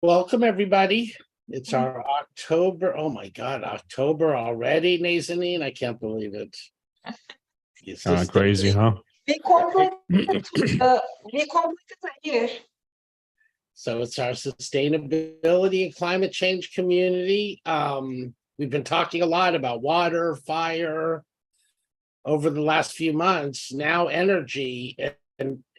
Welcome, everybody. It's our October. Oh my God, October already, Nazenin. I can't believe it. It's just Crazy, huh? We completed a year. So it's our sustainability and climate change community. We've been talking a lot about water, fire over the last few months. Now energy.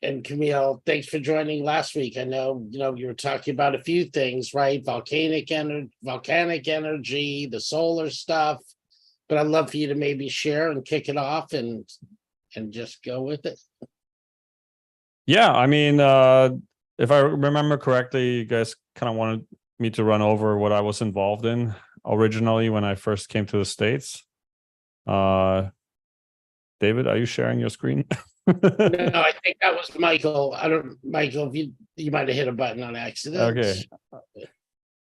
And Kamil, thanks for joining last week. I know you were talking about a few things, right? Volcanic energy, the solar stuff. But I'd love for you to maybe share and kick it off and just go with it. Yeah, I mean, if I remember correctly, you guys kind of wanted me to run over what I was involved in originally when I first came to the States. David, are you sharing your screen? No, I think that was Michael. Michael, if you might have hit a button on accident. Okay.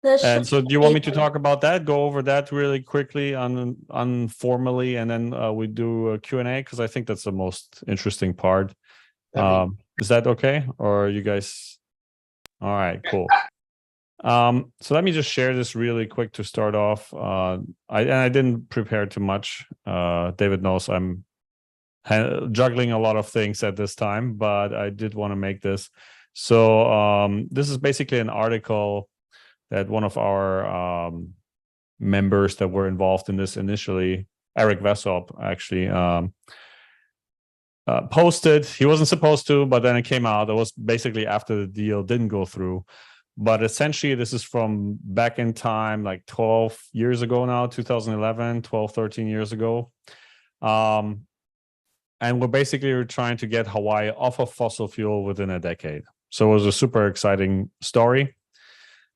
And so do you want me to talk about that, go over that really quickly informally, and then we do a Q&A, because I think that's the most interesting part. Is that okay? Or you guys? All right, cool. So let me just share this really quick to start off. I didn't prepare too much. David knows I'm juggling a lot of things at this time, but I did want to make this. So this is basically an article that one of our members that were involved in this initially, Eric Vessop, actually posted. He wasn't supposed to, but then it came out. It was basically after the deal didn't go through. But essentially, this is from back in time, like 12 years ago now, 2011, 12, 13 years ago. And we're basically trying to get Hawaii off of fossil fuel within a decade. So it was a super exciting story.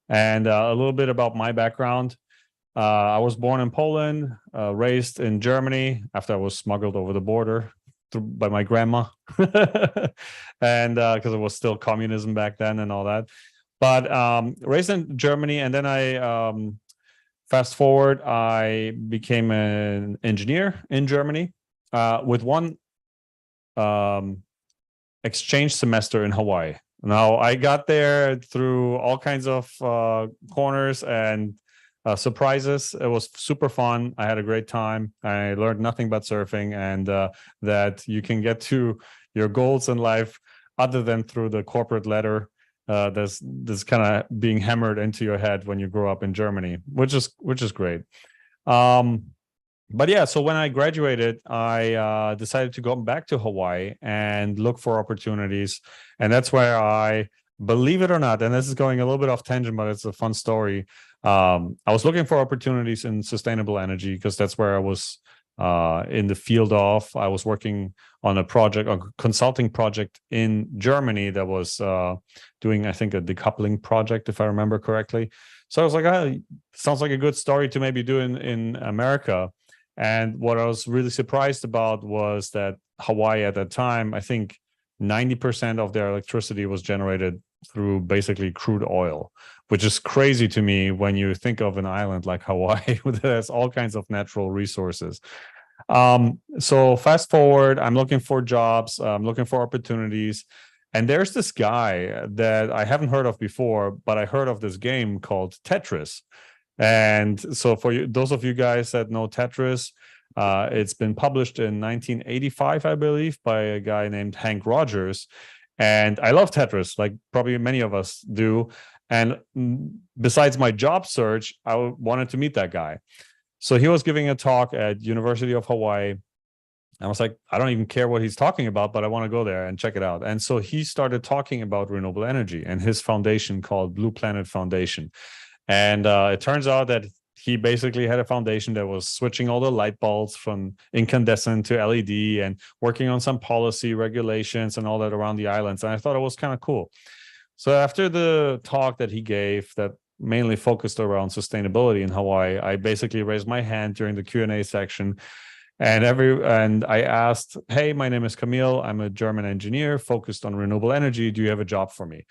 And a little bit about my background. I was born in Poland, raised in Germany after I was smuggled over the border by my grandma. And because it was still communism back then and all that. But raised in Germany, and then I fast forward, I became an engineer in Germany with one exchange semester in Hawaii. Now, I got there through all kinds of corners and surprises. It was super fun. I had a great time. I learned nothing but surfing, and that you can get to your goals in life other than through the corporate ladder. There's kind of being hammered into your head when you grow up in Germany, which is great. But yeah, so when I graduated, I decided to go back to Hawaii and look for opportunities. And that's where I, believe it or not, and this is going a little bit off tangent, but it's a fun story. I was looking for opportunities in sustainable energy because that's where I was in the field of. I was working on a consulting project in Germany that was doing, I think, a decoupling project, if I remember correctly. So I was like, oh, sounds like a good story to maybe do in America. And what I was really surprised about was that Hawaii at that time, I think 90% of their electricity was generated through basically crude oil, which is crazy to me when you think of an island like Hawaii that has all kinds of natural resources. So fast forward, I'm looking for jobs, I'm looking for opportunities. And there's this guy that I haven't heard of before, but I heard of this game called Tetris. And so for you, those of you guys that know Tetris, it's been published in 1985, I believe, by a guy named Hank Rogers. And I love Tetris, like probably many of us do. And besides my job search, I wanted to meet that guy. So he was giving a talk at University of Hawaii. I was like, I don't even care what he's talking about, but I want to go there and check it out. And so he started talking about renewable energy and his foundation called Blue Planet Foundation. And it turns out that he basically had a foundation that was switching all the light bulbs from incandescent to LED and working on some policy regulations and all that around the islands. And I thought it was kind of cool. So after the talk that he gave that mainly focused around sustainability in Hawaii, I basically raised my hand during the Q&A section. And I asked, hey, my name is Kamil. I'm a German engineer focused on renewable energy. Do you have a job for me?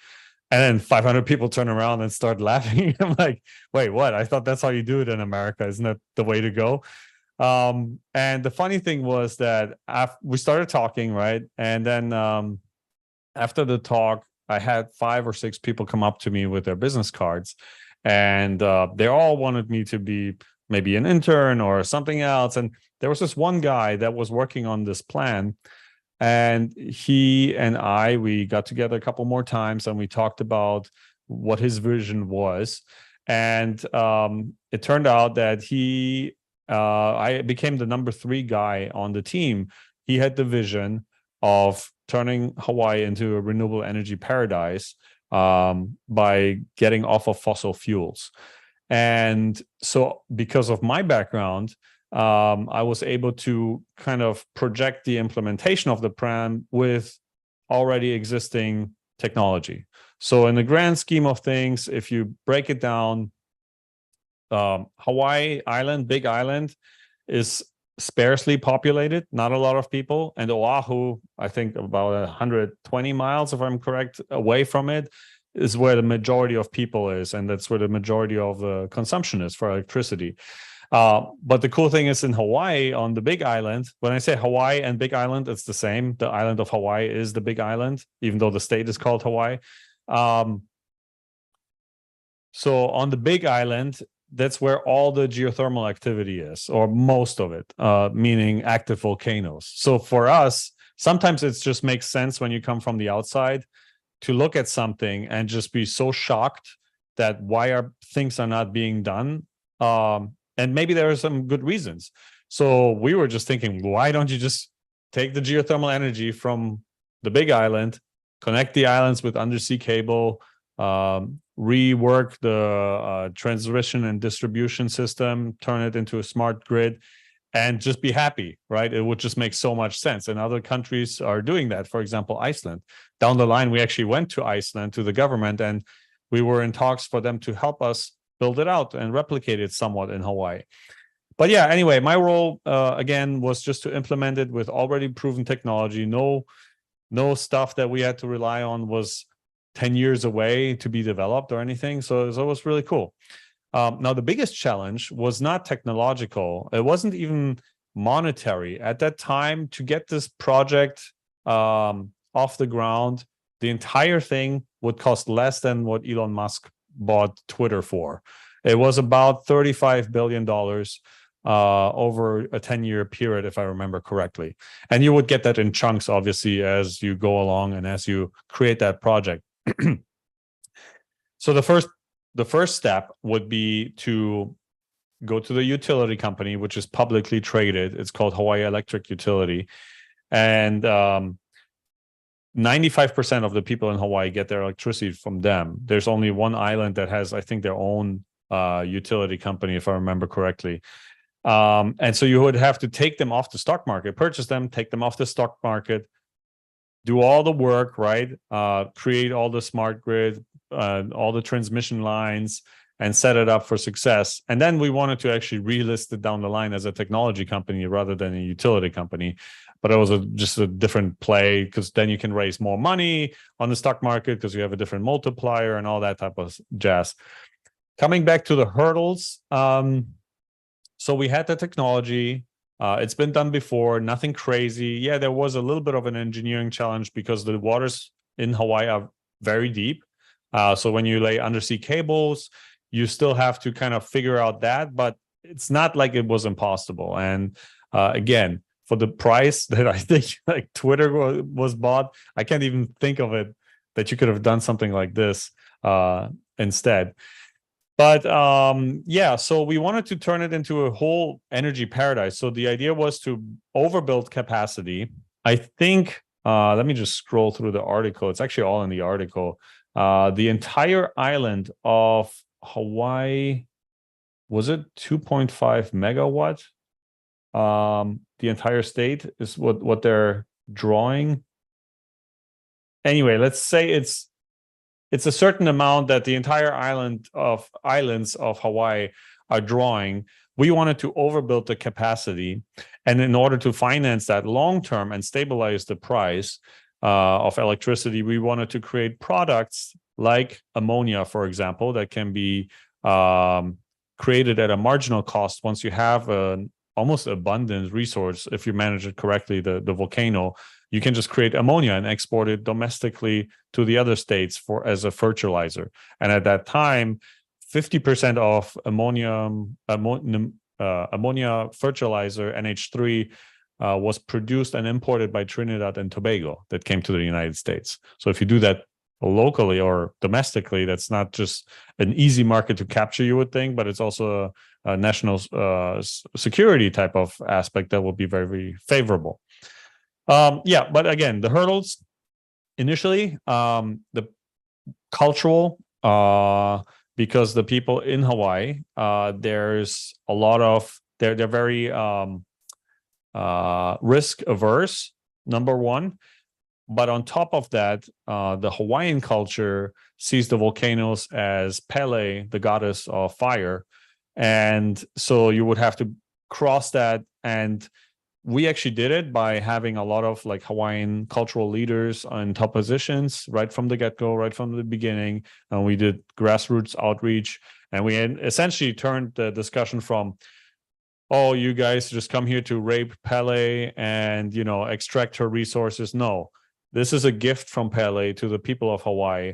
And then 500 people turn around and start laughing. I'm like, wait, what? I thought that's how you do it in America. Isn't that the way to go? And the funny thing was that we started talking, right? And then after the talk, I had 5 or 6 people come up to me with their business cards, and they all wanted me to be maybe an intern or something else. And there was this one guy that was working on this plan, and he and we got together a couple more times, and we talked about what his vision was. And it turned out that I became the number 3 guy on the team. He had the vision of turning Hawaii into a renewable energy paradise by getting off of fossil fuels. And so because of my background, I was able to kind of project the implementation of the plan with already existing technology. So in the grand scheme of things, if you break it down, Hawaii Island, big island, is sparsely populated, not a lot of people. And Oahu, I think about 120 miles, if I'm correct, away from it, is where the majority of people is. And that's where the majority of the consumption is for electricity. But the cool thing is in Hawaii, on the big island, when I say Hawaii and big island, it's the same. The island of Hawaii is the big island, even though the state is called Hawaii. So on the big island, that's where all the geothermal activity is, or most of it, meaning active volcanoes. So for us, sometimes it just makes sense when you come from the outside to look at something and just be so shocked that things are not being done. And maybe there are some good reasons. So we were just thinking, why don't you just take the geothermal energy from the big island, connect the islands with undersea cable, rework the transmission and distribution system, turn it into a smart grid, and just be happy, right? It would just make so much sense. And other countries are doing that. For example, Iceland. Down the line, we actually went to Iceland, to the government, and we were in talks for them to help us build it out and replicate it somewhat in Hawaii. But yeah, anyway, my role, again, was just to implement it with already proven technology. No stuff that we had to rely on was 10 years away to be developed or anything. So it was really cool. Now, the biggest challenge was not technological. It wasn't even monetary. At that time, to get this project off the ground, the entire thing would cost less than what Elon Musk bought Twitter for. It was about $35 billion over a 10-year period, if I remember correctly. And you would get that in chunks, obviously, as you go along and as you create that project. So the first step would be to go to the utility company, which is publicly traded. It's called Hawaii Electric Utility. And 95% of the people in Hawaii get their electricity from them. There's only one island that has, I think, their own utility company, if I remember correctly. And so you would have to take them off the stock market, purchase them, take them off the stock market, do all the work, right? Create all the smart grid, all the transmission lines, and set it up for success. And then we wanted to actually relist it down the line as a technology company rather than a utility company. But it was just a different play, because then you can raise more money on the stock market because you have a different multiplier and all that type of jazz. Coming back to the hurdles, so we had the technology. It's been done before, nothing crazy. Yeah, there was a little bit of an engineering challenge because the waters in Hawaii are very deep. So when you lay undersea cables, you still have to kind of figure out that, but it's not like it was impossible. And again, for the price that I think like Twitter was bought, I can't even think of it that you could have done something like this instead. But yeah, so we wanted to turn it into a whole energy paradise. So the idea was to overbuild capacity. I think, let me just scroll through the article. It's actually all in the article. The entire island of Hawaii, was it 2.5 megawatt? The entire state is what they're drawing. Anyway, let's say it's a certain amount that the entire islands of Hawaii are drawing. We wanted to overbuild the capacity. And in order to finance that long-term and stabilize the price of electricity, we wanted to create products like ammonia, for example, that can be created at a marginal cost once you have an almost abundant resource. If you manage it correctly, the volcano, you can just create ammonia and export it domestically to the other states as a fertilizer. And at that time, 50% of ammonia fertilizer, NH3, was produced and imported by Trinidad and Tobago that came to the United States. So if you do that locally or domestically, that's not just an easy market to capture, you would think, but it's also a national security type of aspect that will be very, very favorable. Yeah, but again, the hurdles initially, the cultural, because the people in Hawaii, there's a lot of, they're very risk averse, number one. But on top of that, the Hawaiian culture sees the volcanoes as Pele, the goddess of fire. And so you would have to cross that. And we actually did it by having a lot of like Hawaiian cultural leaders in top positions right from the get-go, right from the beginning. And we did grassroots outreach. And we essentially turned the discussion from, oh, you guys just come here to rape Pele and, you know, extract her resources. No, this is a gift from Pele to the people of Hawaii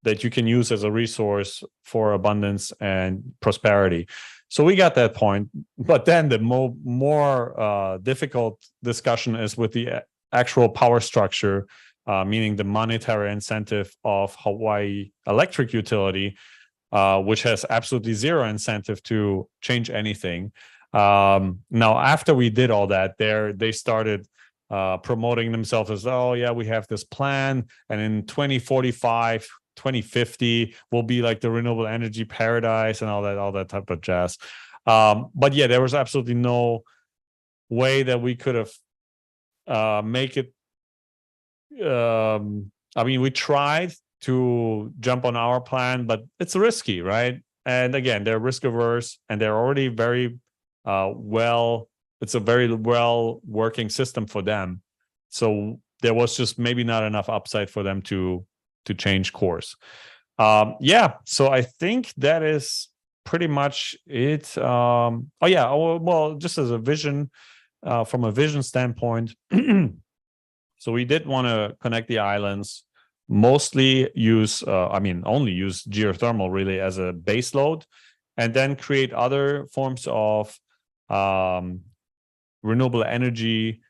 that you can use as a resource for abundance and prosperity. So we got that point. But then the more difficult discussion is with the actual power structure, meaning the monetary incentive of Hawaii Electric Utility, which has absolutely zero incentive to change anything. Now, after we did all that, they started promoting themselves as, oh yeah, we have this plan, and in 2045, 2050 will be like the renewable energy paradise and all that type of jazz. But yeah, there was absolutely no way that we could have make it. I mean, we tried to jump on our plan, but it's risky, right? And again, they're risk averse, and they're already very it's a very well working system for them. So there was just maybe not enough upside for them to change course. Yeah, so I think that is pretty much it. Oh yeah, well, just as a vision, from a vision standpoint, so we did want to connect the islands, mostly use, only use geothermal really as a base load, and then create other forms of renewable energy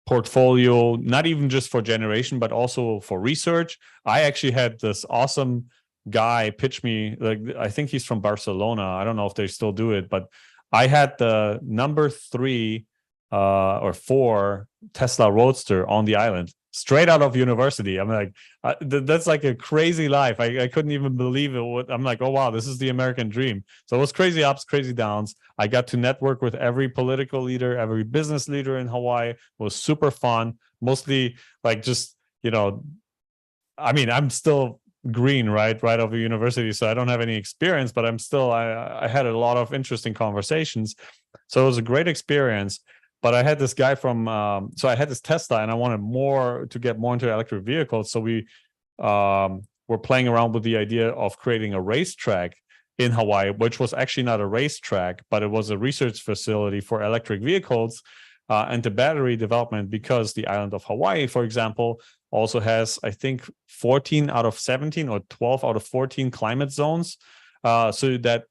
portfolio, not even just for generation, but also for research. I actually had this awesome guy pitch me, like, I think he's from Barcelona. I don't know if they still do it, but I had the number 3 or 4 Tesla Roadster on the island, straight out of university. I'm like, that's like a crazy life. I couldn't even believe it. I'm like, oh wow, this is the American dream. So it was crazy ups, crazy downs. I got to network with every political leader, every business leader in Hawaii. It was super fun. Mostly like just, you know, I mean, I'm still green, right out of university, so I don't have any experience, but I had a lot of interesting conversations. So it was a great experience. But I had this guy from, so I had this Tesla, and I wanted to get more into electric vehicles. So we were playing around with the idea of creating a racetrack in Hawaii, which was actually not a racetrack, but it was a research facility for electric vehicles and the battery development, because the island of Hawaii, for example, also has, I think, 14 out of 17 or 12 out of 14 climate zones. So that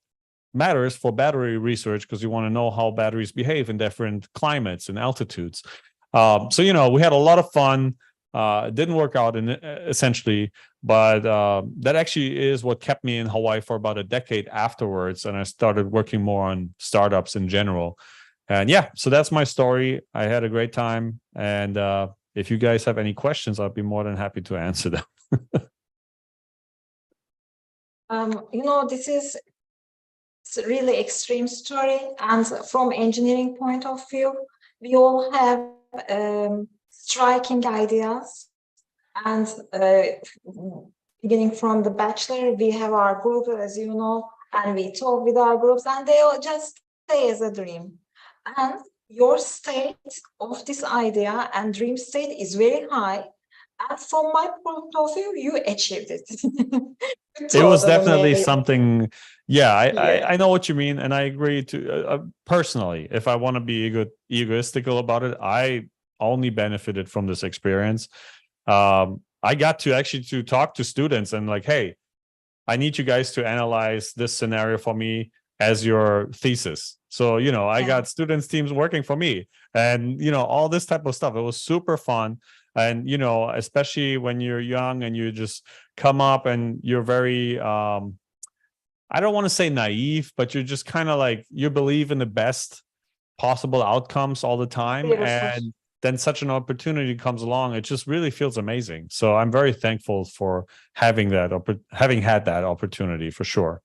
matters for battery research, because you want to know how batteries behave in different climates and altitudes. So, you know, we had a lot of fun. It didn't work out essentially, but that actually is what kept me in Hawaii for about a decade afterwards. And I started working more on startups in general. And yeah, so that's my story. I had a great time. And if you guys have any questions, I'll be more than happy to answer them. This is a really extreme story. And from engineering point of view, we all have striking ideas. And beginning from the bachelor, we have our group, as you know, and we talk with our groups, and they all just stay as a dream. And your state of this idea and dream state is very high. And from my point of view, you achieved it. It was definitely something. Yeah, I know what you mean. And I agree to personally, if I want to be egoistical about it, I only benefited from this experience. I got to actually to talk to students and like, hey, I need you guys to analyze this scenario for me as your thesis. So, you know, I got students teams working for me and, you know, all this type of stuff. It was super fun. And, you know, especially when you're young and you just come up and you're very, I don't want to say naive, but you're just kind of like, you believe in the best possible outcomes all the time. And then such an opportunity comes along, it just really feels amazing. So I'm very thankful for having had that opportunity for sure.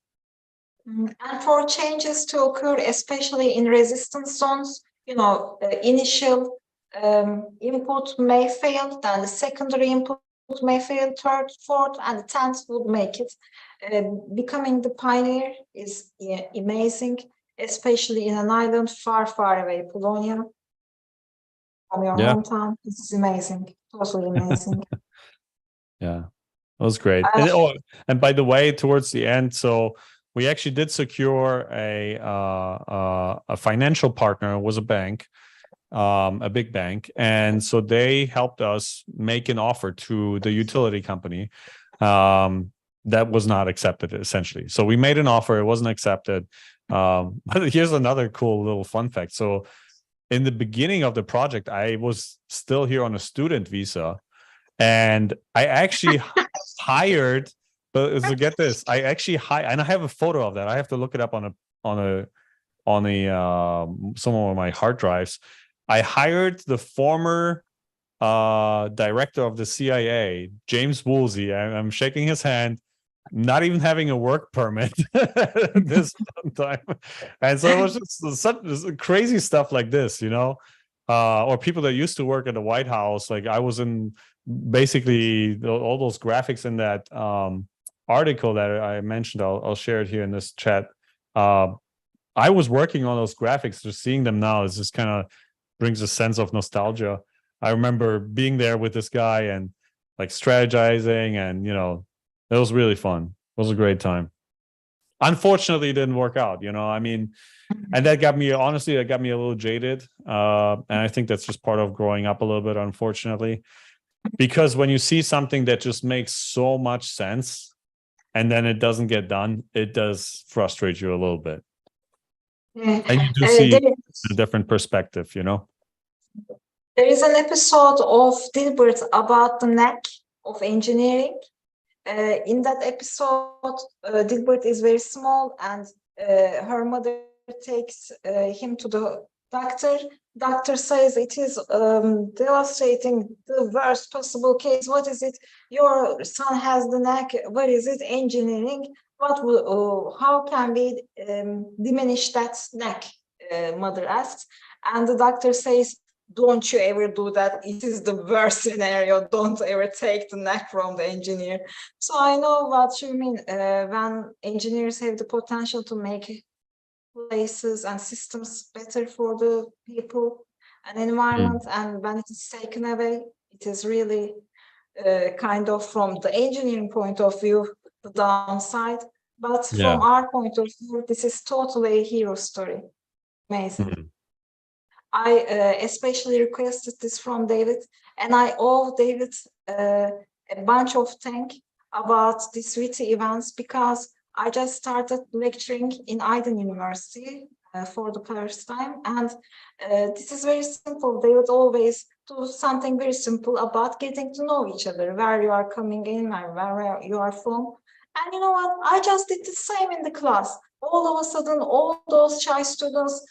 And for changes to occur, especially in resistance zones, you know, the initial input may fail, then the secondary input may fail, third, fourth, and the 10th would make it. Becoming the pioneer is amazing, especially in an island far, far away, Polonia, from your hometown. This is amazing, totally amazing. Yeah, it was great. And by the way, towards the end, so we actually did secure a financial partner. It was a bank, a big bank, and so they helped us make an offer to the utility company that was not accepted, essentially. So we made an offer, it wasn't accepted. But here's another cool little fun fact. So in the beginning of the project, I was still here on a student visa, and I actually hired. But so get this, I actually and I have a photo of that. I have to look it up on some of my hard drives. I hired the former director of the CIA, James Woolsey. I'm shaking his hand, not even having a work permit this time. And so it was just such crazy stuff like this, you know, or people that used to work at the White House. Like I was in basically all those graphics in that article that I mentioned. I'll share it here in this chat. I was working on those graphics, just seeing them now is just kind of brings a sense of nostalgia. I remember being there with this guy and like strategizing, and you know, it was really fun. It was a great time. Unfortunately, it didn't work out, you know. I mean, and that got me, honestly, that got me a little jaded. And I think that's just part of growing up a little bit, unfortunately. Because when you see something that just makes so much sense and then it doesn't get done, it does frustrate you a little bit. And you do see a different perspective, you know. There is an episode of Dilbert about the neck of engineering. In that episode, Dilbert is very small, and her mother takes him to the doctor. Doctor says it is devastating, the worst possible case. What is it? Your son has the neck. What is it? Engineering. What will? How can we diminish that neck? Mother asks, and the doctor says, don't you ever do that. It is the worst scenario. Don't ever take the neck from the engineer. So I know what you mean. When engineers have the potential to make places and systems better for the people and environment, and when it is taken away, it is really kind of, from the engineering point of view, the downside. But from our point of view, this is totally a hero story. Amazing. I especially requested this from David, and I owe David a bunch of thanks about these WITI events, because I just started lecturing in Aydın University for the first time, and this is very simple. They would always do something very simple about getting to know each other, where you are coming in, where you are from. And you know what? I just did the same in the class. All of a sudden, all those shy students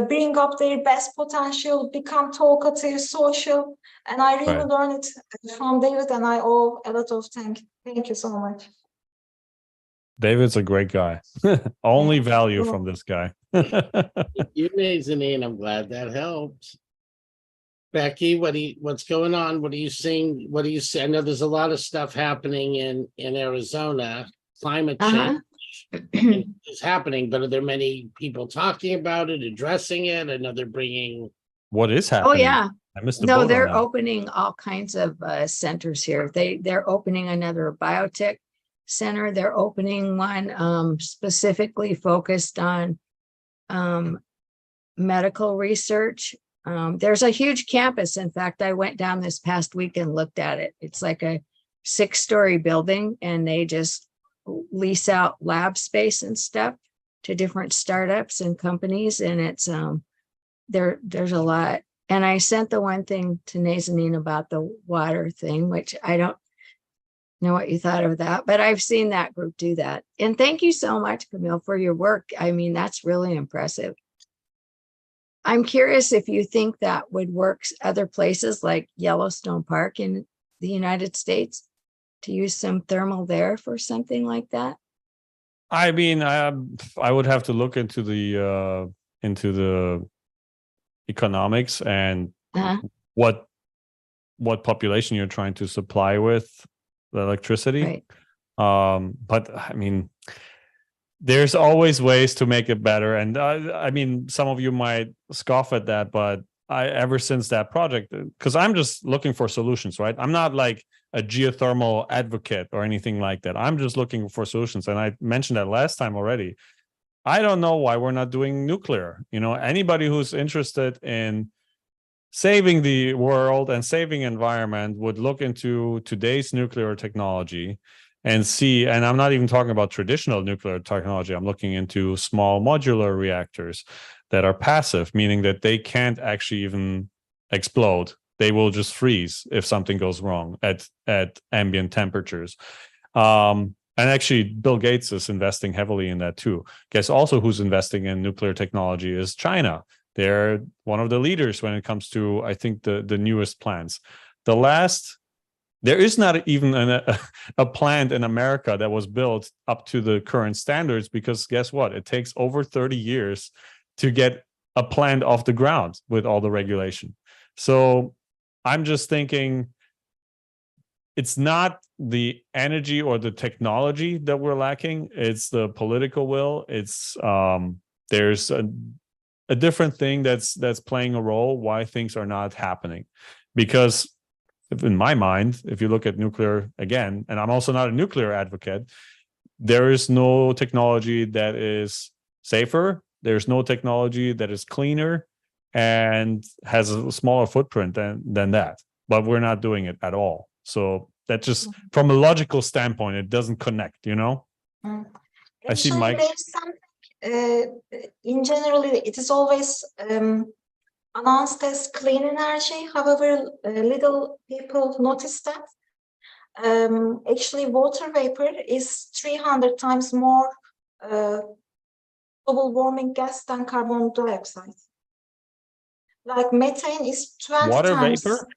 bring up their best potential, become talkative, social, and I really learned it from David, and I owe a lot of thanks. Thank you so much. David's a great guy. Only value from this guy. You Nazenin, I'm glad that helped. Becky, what's going on? What are you seeing? What do you see? I know there's a lot of stuff happening in Arizona. Climate change is happening, but are there many people talking about it, addressing it? I know they're bringing. What is happening? Oh yeah, I missed the no, boat they're on that. opening all kinds of centers here. They're opening another biotech center. They're opening one specifically focused on medical research. There's a huge campus. In fact, I went down this past week and looked at it. It's like a 6-story building, and they just lease out lab space and stuff to different startups and companies. And it's there's a lot. And I sent the one thing to Nazanin about the water thing, which I don't know what you thought of that, but I've seen that group do that. And thank you so much, Kamil, for your work. I mean, that's really impressive. I'm curious if you think that would work other places like Yellowstone Park in the United States, to use some thermal there for something like that. I mean, I would have to look into the economics and what population you're trying to supply with the electricity. Right. But I mean, there's always ways to make it better. And I mean, some of you might scoff at that, but ever since that project, because I'm just looking for solutions, right? I'm not like a geothermal advocate or anything like that. I'm just looking for solutions. And I mentioned that last time already. I don't know why we're not doing nuclear. You know, anybody who's interested in saving the world and saving environment would look into today's nuclear technology and see, and I'm not even talking about traditional nuclear technology. I'm looking into small modular reactors that are passive, meaning that they can't actually even explode. They will just freeze if something goes wrong at ambient temperatures. And actually, Bill Gates is investing heavily in that too. Guess also who's investing in nuclear technology is China. They're one of the leaders when it comes to, I think, the newest plants. There is not even a plant in America that was built up to the current standards, because guess what? It takes over 30 years to get a plant off the ground with all the regulation. So I'm just thinking, it's not the energy or the technology that we're lacking. It's the political will. It's there's a different thing that's playing a role why things are not happening. Because in my mind, if you look at nuclear again, and I'm also not a nuclear advocate, there is no technology that is safer. There's no technology that is cleaner and has a smaller footprint than that. But we're not doing it at all. So that just, from a logical standpoint, it doesn't connect, you know? I see Mike. There's something, in general, it is always announced as clean energy. However, little people notice that. Actually, water vapor is 300 times more global warming gas than carbon dioxide. Like methane is 20 Water times. vapor?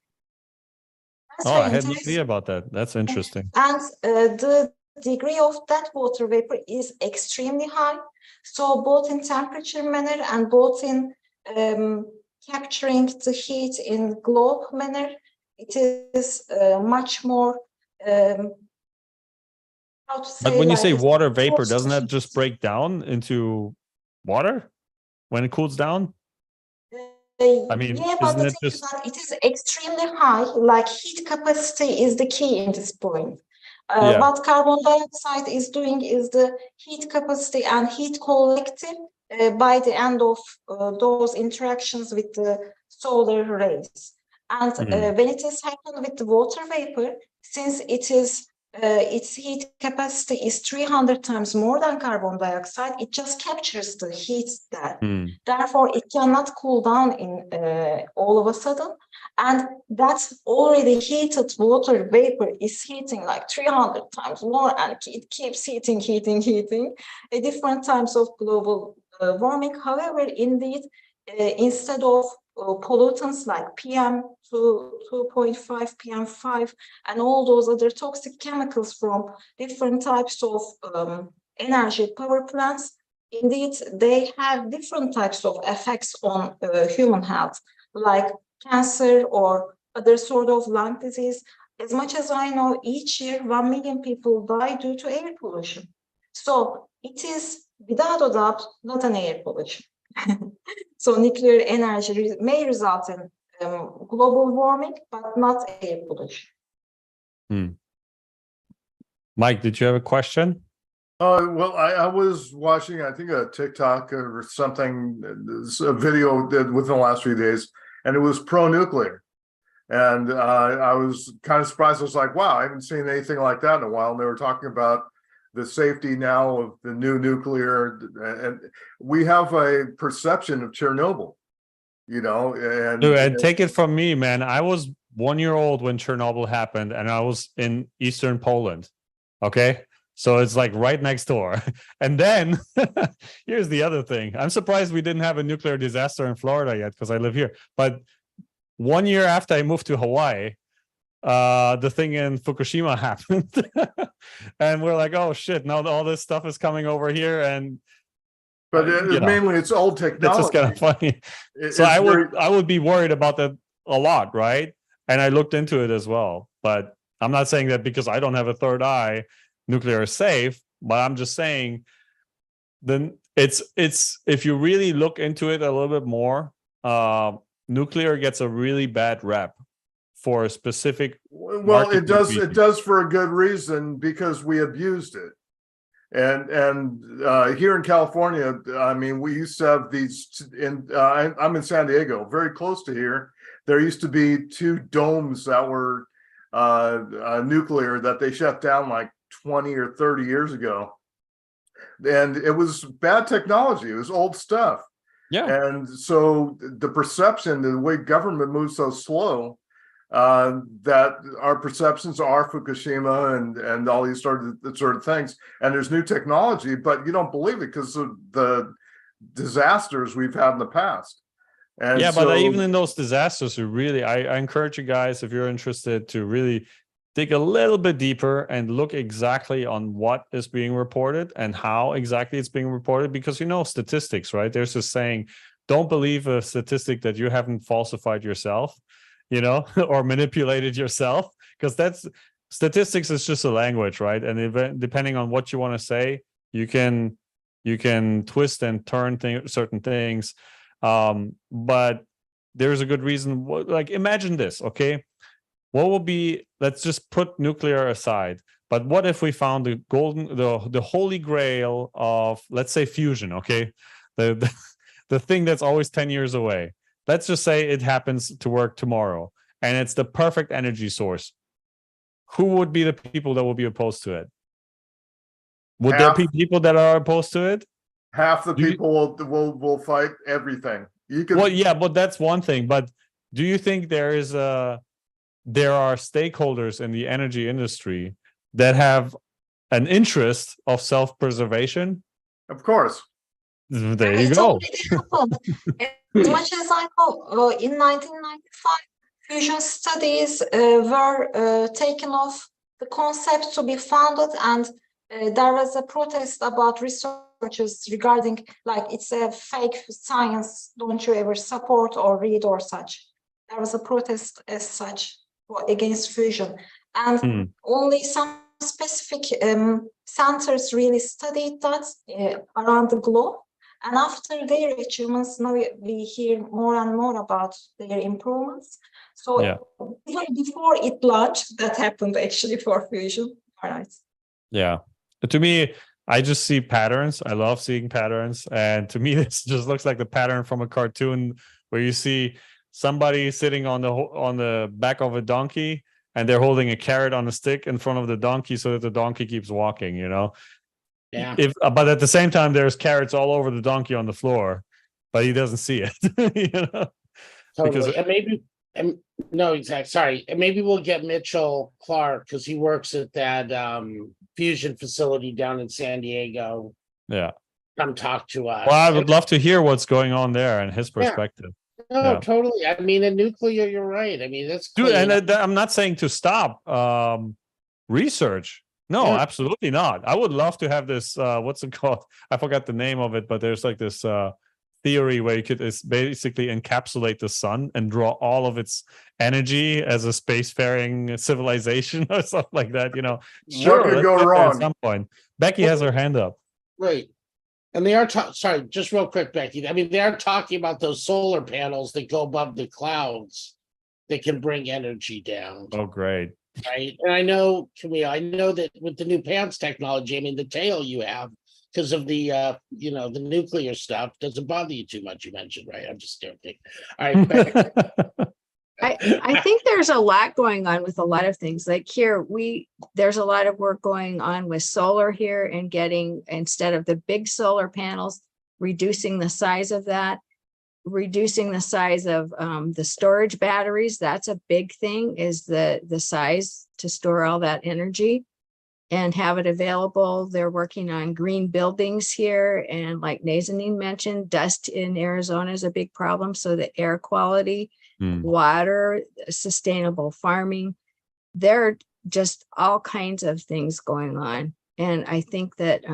That's Oh, very I had no interesting. idea about that. That's interesting. And the degree of that water vapor is extremely high. So both in temperature manner and both in capturing the heat in globe manner, it is much more, how to say, But when you like say it's water vapor, forced doesn't that heat. just break down into water when it cools down? I mean, Yeah, but isn't the it thing is just... that it is extremely high, like heat capacity is the key in this point. Yeah. What carbon dioxide is doing is the heat capacity and heat collected by the end of those interactions with the solar rays. And when it is happened with the water vapor, since it is its heat capacity is 300 times more than carbon dioxide, it just captures the heat there. Therefore, it cannot cool down in all of a sudden. And that already heated water vapor is heating like 300 times more, and it keeps heating at different times of global warming. However, indeed, instead of pollutants like PM2.5, PM5, and all those other toxic chemicals from different types of energy power plants, indeed, they have different types of effects on human health, like cancer or other sort of lung disease. As much as I know, each year 1 million people die due to air pollution. So it is, without a doubt, not an air pollution. So nuclear energy may result in global warming, but not air pollution. Mike, did you have a question? Well, I was watching, I think, a TikTok or something, a video that within the last few days, and it was pro-nuclear. And I was kind of surprised. I was like, wow, I haven't seen anything like that in a while. And they were talking about the safety now of the new nuclear. And we have a perception of Chernobyl, and Dude, and take it from me, man. I was 1 year old when Chernobyl happened, and I was in Eastern Poland. Okay. So it's like right next door. And then here's the other thing. I'm surprised we didn't have a nuclear disaster in Florida yet because I live here. But 1 year after I moved to Hawaii, the thing in Fukushima happened. And we're like, oh shit, now all this stuff is coming over here. And but mainly it's old technology. That's just kind of funny. So I would be worried about that a lot, right? And I looked into it as well. But I'm not saying that because I don't have a third eye, nuclear is safe. But I'm just saying, then it's if you really look into it a little bit more, nuclear gets a really bad rep for a specific. Well, it does for a good reason, because we abused it. And here in California, I mean, we used to have these I'm in San Diego, very close to here. There used to be 2 domes that were nuclear that they shut down like 20 or 30 years ago. And it was bad technology. It was old stuff. Yeah. And so the perception, the way government moves so slow, that our perceptions are Fukushima and all these sort of things. And there's new technology, but you don't believe it because of the disasters we've had in the past. And yeah, but even in those disasters, I encourage you guys, if you're interested, to really dig a little bit deeper and look exactly on what is being reported and how exactly it's being reported, because statistics, right? There's this saying, don't believe a statistic that you haven't falsified yourself, or manipulated yourself, because statistics is just a language, right? And depending on what you want to say, you can twist and turn certain things. But there's a good reason. Like, imagine this, okay? What will be, let's just put nuclear aside, but what if we found the holy grail of, let's say, fusion, okay? The thing that's always 10 years away. Let's just say it happens to work tomorrow and it's the perfect energy source. Who would be the people that will be opposed to it? Would there be people that are opposed to it? Half the people will fight everything. Well, yeah, but that's one thing. But do you think there are stakeholders in the energy industry that have an interest of self-preservation? Of course. There you go. As much as I know, in 1995, fusion studies were taken off the concept to be founded, and there was a protest about researchers regarding, like, it's a fake science, don't you ever support or read or such. There was a protest as such against fusion, and only some specific centers really studied that around the globe. And after their achievements, now we hear more and more about their improvements. So even before it launched, that happened actually for fusion. All right. Yeah. To me, I just see patterns. I love seeing patterns. And to me, this just looks like the pattern from a cartoon where you see somebody sitting on the back of a donkey and they're holding a carrot on a stick in front of the donkey so that the donkey keeps walking, Yeah. But at the same time, there's carrots all over the donkey on the floor, but he doesn't see it. Totally. Sorry. And maybe we'll get Mitchell Clark, because he works at that fusion facility down in San Diego. Yeah. Come talk to us. Well, I would love to hear what's going on there and his perspective. No, totally. I mean, in nuclear, you're right. I mean, that's dude, and I'm not saying to stop research. No, absolutely not. I would love to have this. What's it called? I forgot the name of it, but there's like this theory where you could basically encapsulate the sun and draw all of its energy as a spacefaring civilization or something like that. Sure, what could go wrong at some point. Becky has her hand up. Right. And they are sorry, just real quick, Becky. I mean, they are talking about those solar panels that go above the clouds that can bring energy down. Oh, great. Right. And I know, Camille, that with the new pants technology, I mean, the tail you have because of the the nuclear stuff doesn't bother you too much. You mentioned, right? I'm just joking. All right. I think there's a lot going on with a lot of things. Like here, there's a lot of work going on with solar here and getting, instead of the big solar panels, reducing the size of that, reducing the size of the storage batteries. That's a big thing, is the size to store all that energy and have it available. They're working on green buildings here. And like Nazanin mentioned, dust in Arizona is a big problem. So the air quality, water, sustainable farming, there are just all kinds of things going on. And I think that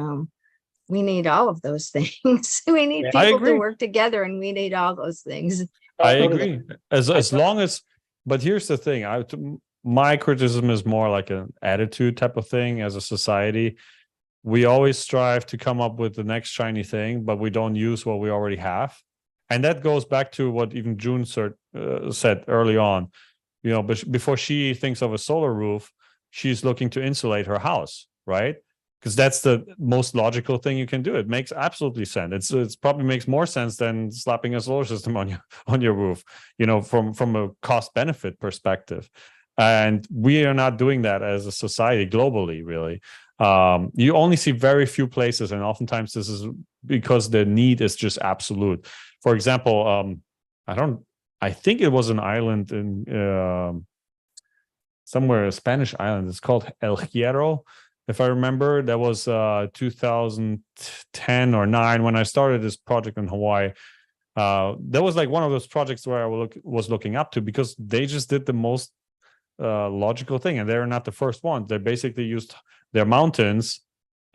we need all of those things. We need people to work together, and we need all those things. I agree. As long as, but here's the thing. My criticism is more like an attitude type of thing. As a society, we always strive to come up with the next shiny thing, but we don't use what we already have. And that goes back to what even June said early on. Before she thinks of a solar roof, she's looking to insulate her house, right? Because that's the most logical thing you can do. It makes absolutely sense. It's probably makes more sense than slapping a solar system on your roof, from a cost benefit perspective. And we are not doing that as a society globally, really. You only see very few places, and oftentimes this is because the need is just absolute. For example, I think it was an island in somewhere, a Spanish island. It's called El Hierro, if I remember. That was 2010 or 9 when I started this project in Hawaii. That was like one of those projects where I was looking up to, because they just did the most logical thing, and they're not the first ones. They basically used their mountains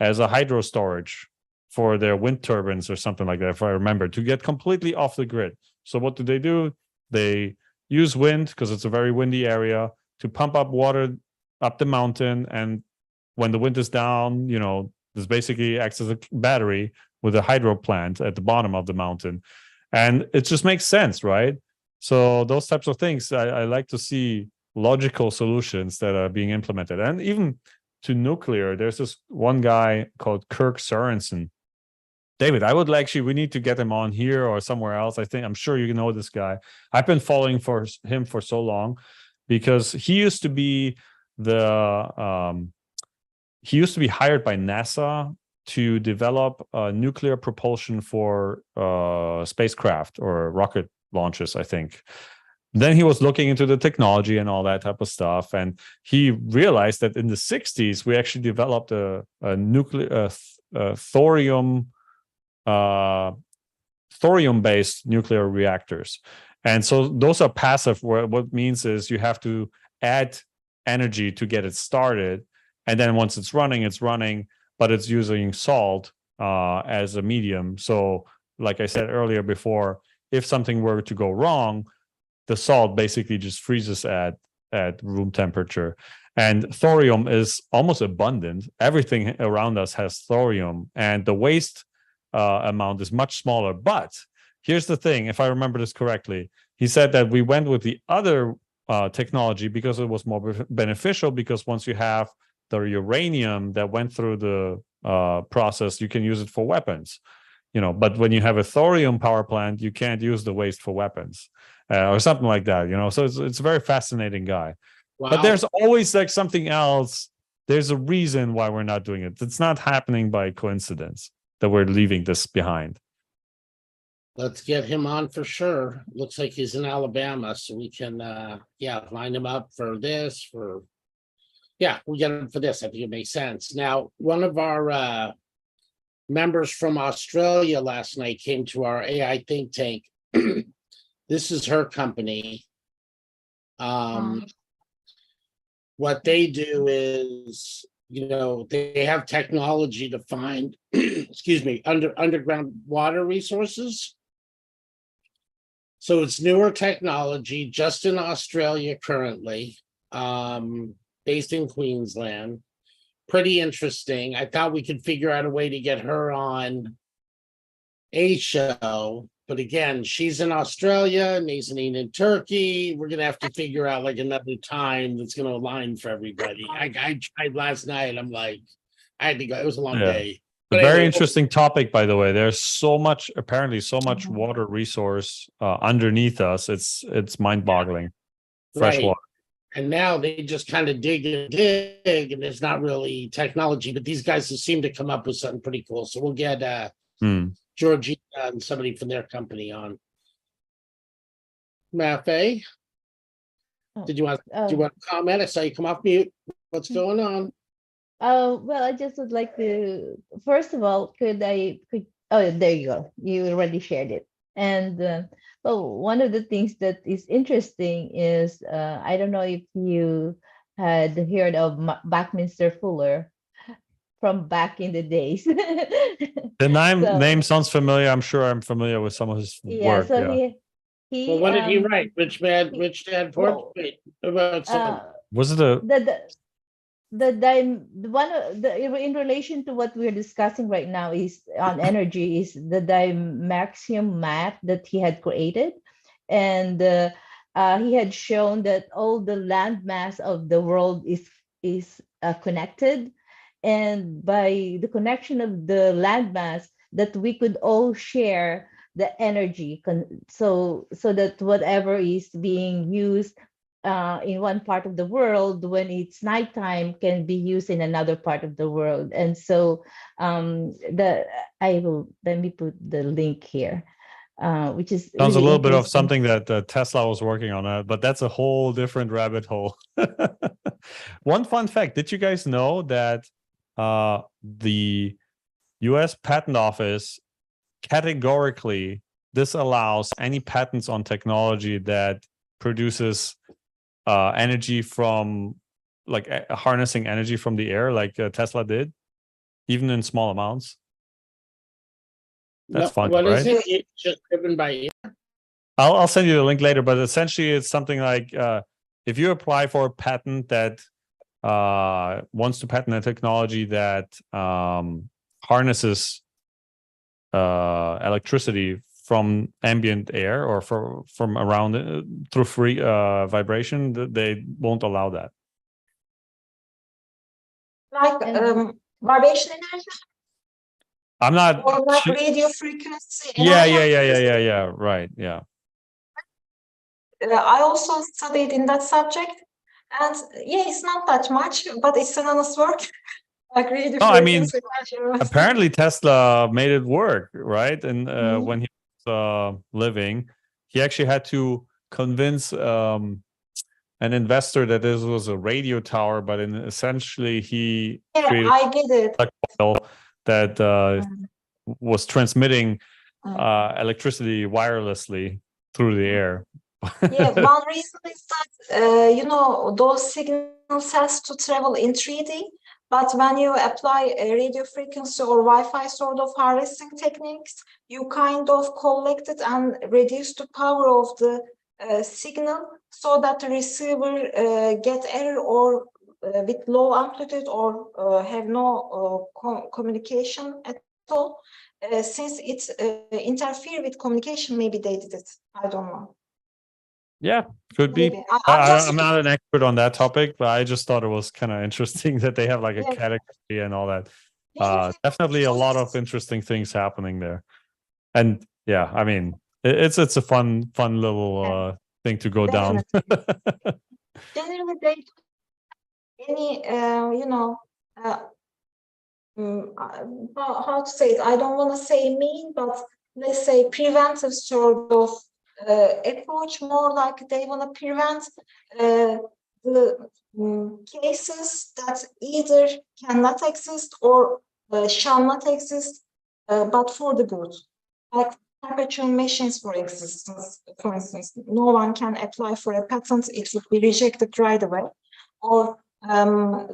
as a hydro storage for their wind turbines or something like that, if I remember, to get completely off the grid. So what do? They use wind, because it's a very windy area, to pump up water up the mountain, and when the wind is down, this basically acts as a battery with a hydro plant at the bottom of the mountain. And it just makes sense, right? So those types of things, I like to see logical solutions that are being implemented. And even to nuclear, there's this one guy called Kirk Sorensen. David, we need to get him on here or somewhere else. I'm sure you know this guy. I've been following him for so long, because he used to be hired by NASA to develop nuclear propulsion for spacecraft or rocket launches, I think. Then he was looking into the technology and all that type of stuff, and he realized that in the 60s we actually developed a thorium-based nuclear reactors. And so those are passive, where what means is you have to add energy to get it started, and then once it's running, but it's using salt as a medium. So like I said earlier before, if something were to go wrong, the salt basically just freezes at room temperature. And thorium is almost abundant. Everything around us has thorium, and the waste amount is much smaller. But here's the thing, if I remember this correctly, he said that we went with the other technology because it was more beneficial, because once you have the uranium that went through the process, you can use it for weapons. But when you have a thorium power plant, you can't use the waste for weapons or something like that. So it's a very fascinating guy. Wow. But there's always like something else. There's a reason why we're not doing it. It's not happening by coincidence that we're leaving this behind. Let's get him on for sure. Looks like he's in Alabama, so we can line him up for this. We'll get him for this. I think it makes sense. Now, one of our members from Australia last night came to our AI think tank. This is her company. What they do is, they have technology to find, underground water resources. So it's newer technology, just in Australia currently, based in Queensland. Pretty interesting. I thought we could figure out a way to get her on a show. But again, she's in Australia, Nazanin in Turkey. We're going to have to figure out like another time that's going to align for everybody. I tried last night. I'm like, I had to go. It was a long day. A But very anyway, interesting topic, by the way. There's so much, apparently, so much Mhm. water resource underneath us. It's mind-boggling. Fresh Right. water. And now they just kind of dig and dig, and there's not really technology, but these guys have seemed to come up with something pretty cool. So we'll get Hmm. Georgina and somebody from their company on. Mafe, Oh, do you want oh, to comment? I saw you come off mute. What's going on? well, I just would like to, first of all, oh, there you go. You already shared it. And well, one of the things that is interesting is, I don't know if you had heard of Buckminster Fuller from back in the days. The name So, name sounds familiar. I'm sure I'm familiar with some of his yeah, work. so Yeah. Well, he what did he write? Rich Dad Poor well, Dad? About some, Was it a the one in relation to what we're discussing right now is on energy is the Dymaxion map that he had created, and he had shown that all the land mass of the world is connected, and by the connection of the land mass that we could all share the energy so that whatever is being used in one part of the world when it's nighttime can be used in another part of the world. And so the I will let me put the link here, which is sounds a really little bit of interesting. something that Tesla was working on, but that's a whole different rabbit hole. One fun fact: did you guys know that the U.S. Patent Office categorically disallows any patents on technology that produces energy from like harnessing energy from the air like Tesla did, even in small amounts? That's fun, what is right? it? It's just driven by ear? I'll send you the link later, but essentially it's something like if you apply for a patent that wants to patent a technology that harnesses electricity from ambient air or from around through free vibration, they won't allow that. Like And- vibration energy I'm not. or like radio frequency Yeah, energy. Right. Yeah. I also studied in that subject, and yeah, it's not that much, but it's an honest work. Like radio No, I mean, frequency energy. apparently Tesla made it work, right? And Mhm. when he was living, he actually had to convince an investor that this was a radio tower, but essentially he Yeah, created I get it. a coil that Mm, was transmitting mm. electricity wirelessly through the air. Yeah, one reason is that those signals has to travel in 3D, but when you apply a radio frequency or Wi-Fi sort of harvesting techniques, you kind of collect it and reduce the power of the signal so that the receiver get error or with low amplitude or have no communication at all. Since it interfere with communication, maybe they did it. I don't know. Yeah, could be. Maybe. I'm just I'm not an expert on that topic, but I just thought it was kind of interesting that they have like a yeah, category and all that. yeah, Definitely a lot of interesting things happening there. And yeah, I mean, it's a fun little thing to go down. definitely. Generally, they any how to say it? I don't want to say mean, but let's say preventive sort of approach, more like they want to prevent the cases that either cannot exist or shall not exist, but for the good. Like perpetual machines for existence, for instance, no one can apply for a patent, it would be rejected right away. Or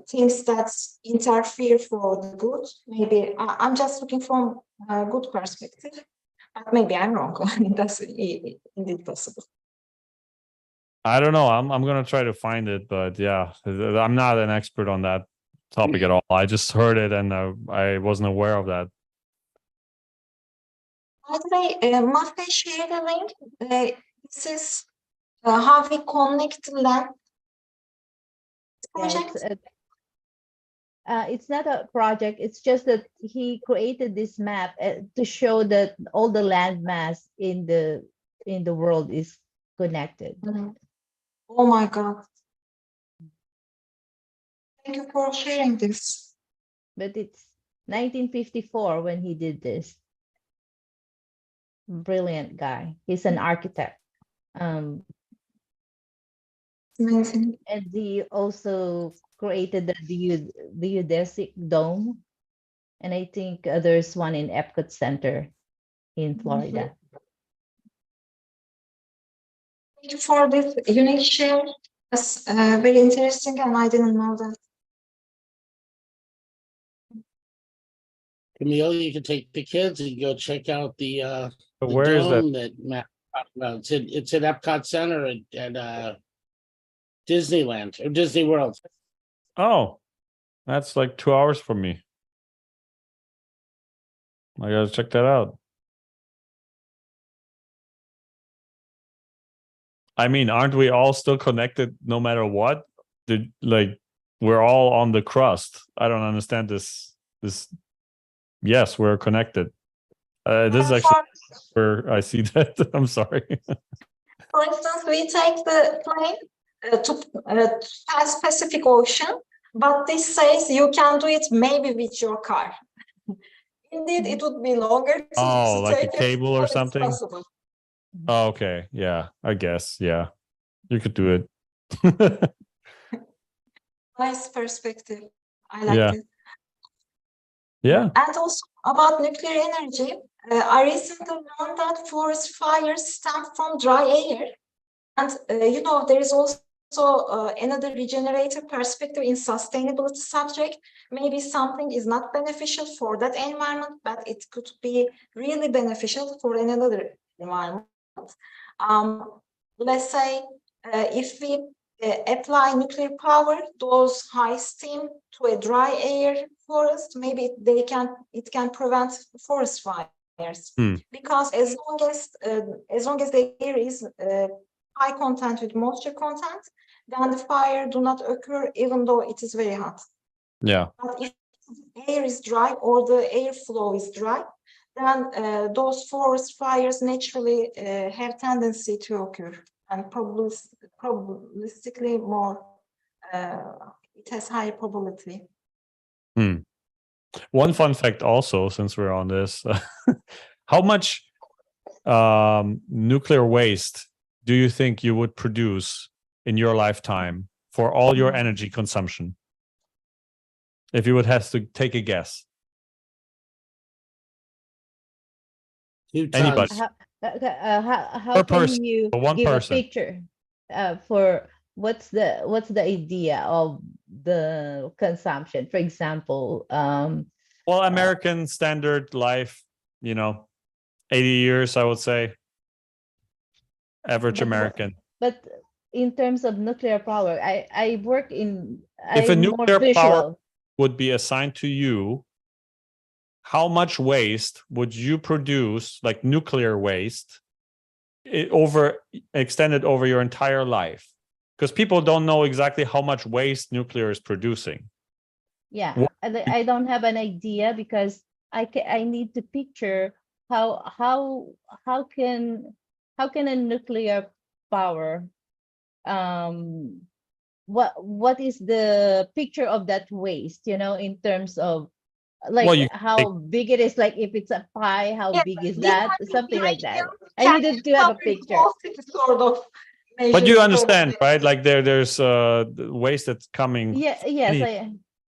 things that interfere for the good. Maybe I'm just looking from a good perspective, but maybe I'm wrong. That's indeed possible. I don't know. I'm gonna try to find it, but yeah, I'm not an expert on that topic at all. I just heard it and I wasn't aware of that. By the way, Mafe shared a link. This is how we connect land Yes, project. it's not a project. It's just that he created this map to show that all the land mass in the world is connected. Oh my God. Thank you for sharing this. But it's 1954 when he did this. Brilliant guy. He's an architect. Amazing. And he also created the geodesic dome. And I think there's one in Epcot Center in Florida. Thank you for this unique share. That's very interesting, and I didn't know that. Camille, you can take the kids and go check out the Where is that? dome that Matt talked about. It's at Epcot Center at Disneyland or Disney World. Oh, that's like 2 hours from me. I gotta check that out. I mean, aren't we all still connected no matter what? Like, we're all on the crust. I don't understand this. Yes, we're connected. This is actually where I see that. I'm sorry. For instance, we take the plane to pass Pacific Ocean, but this says you can do it maybe with your car. Indeed, it would be longer to Like a take it, cable or but it's something? possible. Oh, okay. Yeah, I guess. Yeah, you could do it. Nice perspective. I like Yeah. it. Yeah. And also about nuclear energy, I recently learned that forest fires stem from dry air. And, there is also another regenerative perspective in sustainability subject. Maybe something is not beneficial for that environment, but it could be really beneficial for another environment. Let's say if we apply nuclear power, those high steam to a dry air forest, maybe it can prevent forest fires. Because as long as the air is high content with moisture content, then the fire do not occur even though it is very hot. Yeah. But if the air is dry or the airflow is dry, then those forest fires naturally have tendency to occur, and probabilistically more, it has higher probability. One fun fact also, since we're on this, how much nuclear waste do you think you would produce in your lifetime for all your energy consumption? If you would have to take a guess. 2 Anybody. tons. How Per can person, you for one give person. a picture for what's the idea of the consumption? For example, Well, American standard life, 80 years, I would say. Average American. But in terms of nuclear power, I work in. If a I'm more nuclear power visual. would be assigned to you, how much waste would you produce, like nuclear waste, extended over your entire life? Because people don't know exactly how much waste nuclear is producing. Yeah, I don't have an idea because I need to picture how can a nuclear power what is the picture of that waste, in terms of like how big it is, like if it's a pie, how big is that, something like that. I needed to have a picture. Sort of. But you understand, right? Like there's waste that's coming. Yes.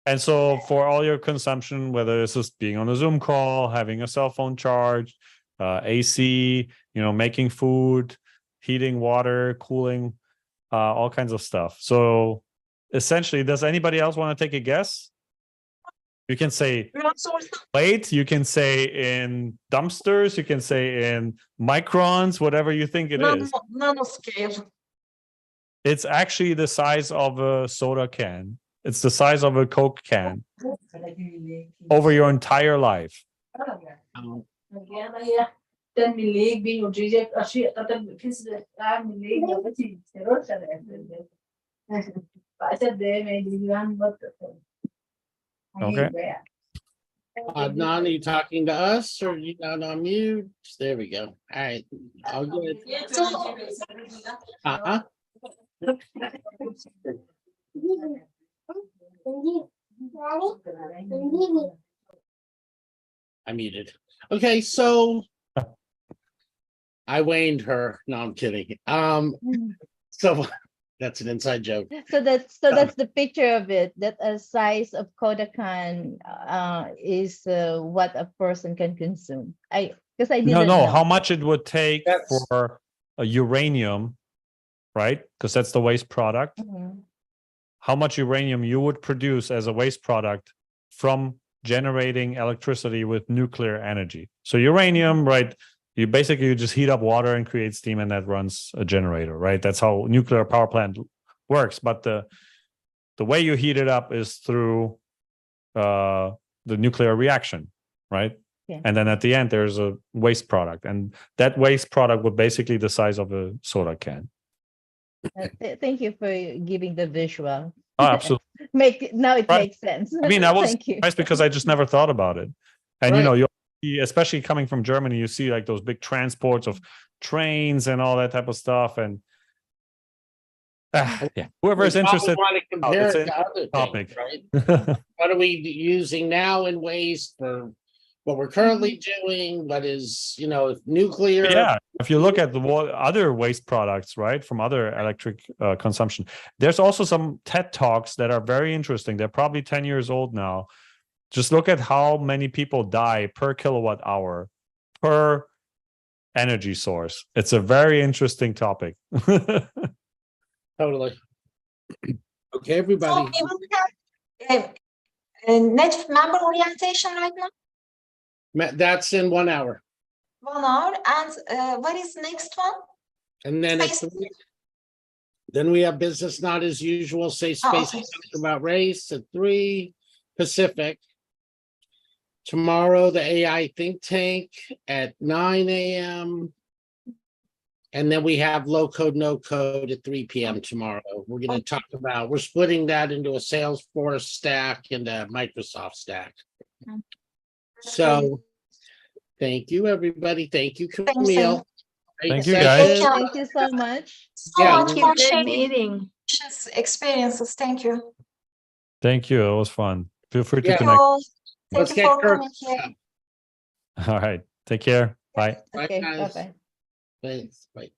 And so for all your consumption, whether it's just being on a Zoom call, having a cell phone charged, AC, making food, heating water, cooling, all kinds of stuff. So essentially, does anybody else want to take a guess? You can say plate, you can say in dumpsters, you can say in microns, whatever you think it is. Nanoscale. It's actually the size of a soda can. It's the size of a Coke can over your entire life. Okay. Adnan, are you talking to us or are you not on mute? There we go. All right. All good. Uh-huh. I muted. Okay, so I waned her. No, I'm kidding. So that's an inside joke. So that's the picture of it. That a size of Kodakan is what a person can consume. Because I didn't No, know. how much it would take That's- for a uranium, right? Because that's the waste product. Mhm. How much uranium you would produce as a waste product from generating electricity with nuclear energy. So uranium, right? You basically just heat up water and create steam, and that runs a generator, right? That's how nuclear power plant works. But the way you heat it up is through the nuclear reaction, right? Yeah. And then at the end, there's a waste product, and that waste product would basically the size of a soda can. Thank you for giving the visual. Oh, absolutely. Now it Right. makes sense. I mean, I was Thank you. surprised because I just never thought about it. And you Right. know, especially coming from Germany, you see like those big transports of trains and all that type of stuff. And yeah, whoever is We probably interested, want to compare it's it a to other topic. things, right? What are we using now in waste for what we're currently doing? What is, nuclear? Yeah, if you look at the other waste products, right, from other electric consumption, there's also some TED Talks that are very interesting. They're probably 10 years old now. Just look at how many people die per kilowatt hour per energy source. It's a very interesting topic. Totally. Okay, So everybody. we will have a net member orientation right now, That's in 1 hour. 1 hour. And what is the next one? And then Space- then we have business not as usual, safe Oh, space okay. about race at 3 Pacific. Tomorrow, the AI think tank at 9 a.m. And then we have low code, no code at 3 p.m. tomorrow. We're going to talk about, we're splitting that into a Salesforce stack and a Microsoft stack. So thank you, everybody. Thank you, Thanks, Camille. Great Thank you, session. guys. Thank you so much. So Yeah, much we- for Good sharing meeting. experiences. Thank you. Thank you. It was fun. Feel free to Yeah. connect. So, thank Let's you get for Kirk. coming here. All right. Take care. Bye. Bye, Okay, guys. bye-bye. Thanks. Bye.